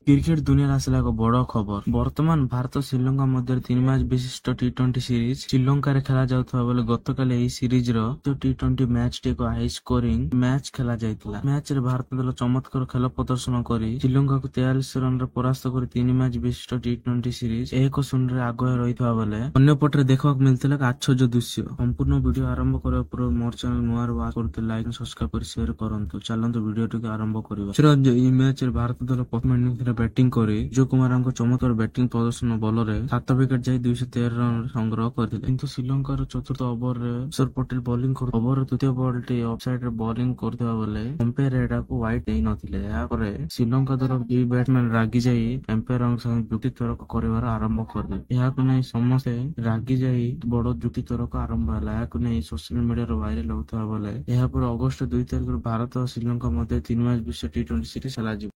Cricket ଦୁନିଆରେ ଆସିଲା ଏକ ବଡ ଖବର। ବର୍ତ୍ତମାନ ଭାରତ ଶ୍ରୀଲଙ୍କା ମଧ୍ୟରେ 3 ମ୍ୟାଚ୍ ବିଶିଷ୍ଟ ଟି20 ସିରିଜ ଶ୍ରୀଲଙ୍କାରେ ଖେଳାଯାଉଥିବା ବେଳେ ଗତକାଲି ଏହି ସିରିଜର ଟି20 ମ୍ୟାଚଟି ଏକ ହାଇ ସ୍କୋରିଂ ମ୍ୟାଚ୍ ଖେଳାଯାଇଥିଲା। ମ୍ୟାଚରେ ଭାରତ ଦଳ ଚମତ୍କାର ଖେଳ ପ୍ରଦର୍ଶନ କରି ଶ୍ରୀଲଙ୍କାକୁ 43 ରନରେ ପରାସ୍ତ କରି 3 ମ୍ୟାଚ୍ ବିଶିଷ୍ଟ ଟି20 ସିରିଜ 1-0ରେ ଆଗୁଆ ରହିଥିବା ବେଳେ ଅନ୍ୟପଟରେ ଦେଖିବାକୁ ମିଳିଥିଲା ଏକ ଆଶ୍ଚର୍ଯ୍ୟ ଦୃଶ୍ୟ। ସମ୍ପୂର୍ଣ୍ଣ ଭିଡିଓ ଆରମ୍ଭ କରିବା ପୂର୍ବରୁ ମୋର ଚ୍ୟାନେଲ ନୂଆରେ ୱାଚ୍ କରୁଥିଲେ ଲାଇକ୍ ସବସ୍କ୍ରାଇବ କରି ସେୟାର କରନ୍ତୁ। ଚାଲନ୍ତୁ ଭିଡିଓଟିକୁ ଆରମ୍ଭ କରିବା। ଏହି ମ୍ୟାଚରେ ଭାରତ ଦଳ ପ୍ରଥମ ଇନିଂସରେ ବ୍ୟାଟିଂ କରି ସୂର୍ଯ୍ୟ କୁମାରଙ୍କ ଚମତ୍କାର ବ୍ୟାଟିଂ ପ୍ରଦର୍ଶନ ବଳରେ 7 ୱିକେଟ ଯାଇ 213 ରନ ସଂଗ୍ରହ କରିଥିଲେ। କିନ୍ତୁ ଶ୍ରୀଲଙ୍କାର ଚତୁର୍ଥ ଓଭରରେ ଅକ୍ଷର ପଟେଲ ବୋଲିଂ ଓଭରର ତୃତୀୟ ବଲଟି ଅଫସାଇଡରେ ବୋଲିଂ କରୁଥିବା ବେଳେ ଅମ୍ପାୟାର ଏଟାକୁ ହ୍ୱାଇଟ୍ ଦେଇନଥିଲେ। ଏହାପରେ ଶ୍ରୀଲଙ୍କା ଦଳ ଦୁଇ ବ୍ୟାଟ୍ସମ୍ୟାନ ରାଗି ଯାଇ ଅମ୍ପାୟାରଙ୍କ ସଙ୍ଗେ ଯୁକ୍ତି ତର୍କ କରିବାର ଆରମ୍ଭ କରିଥିଲେ। ଏହାକୁ ନେଇ ସମସ୍ତେ ରାଗି ଯାଇ ବଡ ଯୁକ୍ତି ତର୍କ ଆରମ୍ଭ ହେଲା। ଏହାକୁ ନେଇ ସୋସିଆଲ ମିଡିଆରେ ଭାଇରାଲ ହେଉଥିବା ବେଳେ ଏହାପରେ ଅଗଷ୍ଟ 2 ତାରିଖରୁ ଭାରତ ଓ ଶ୍ରୀଲଙ୍କା ମଧ୍ୟରେ 3 ମ୍ୟାଚ୍ ବିଶିଷ୍ଟ ଟି20 ସିରିଜ ଖେଳାଯିବ।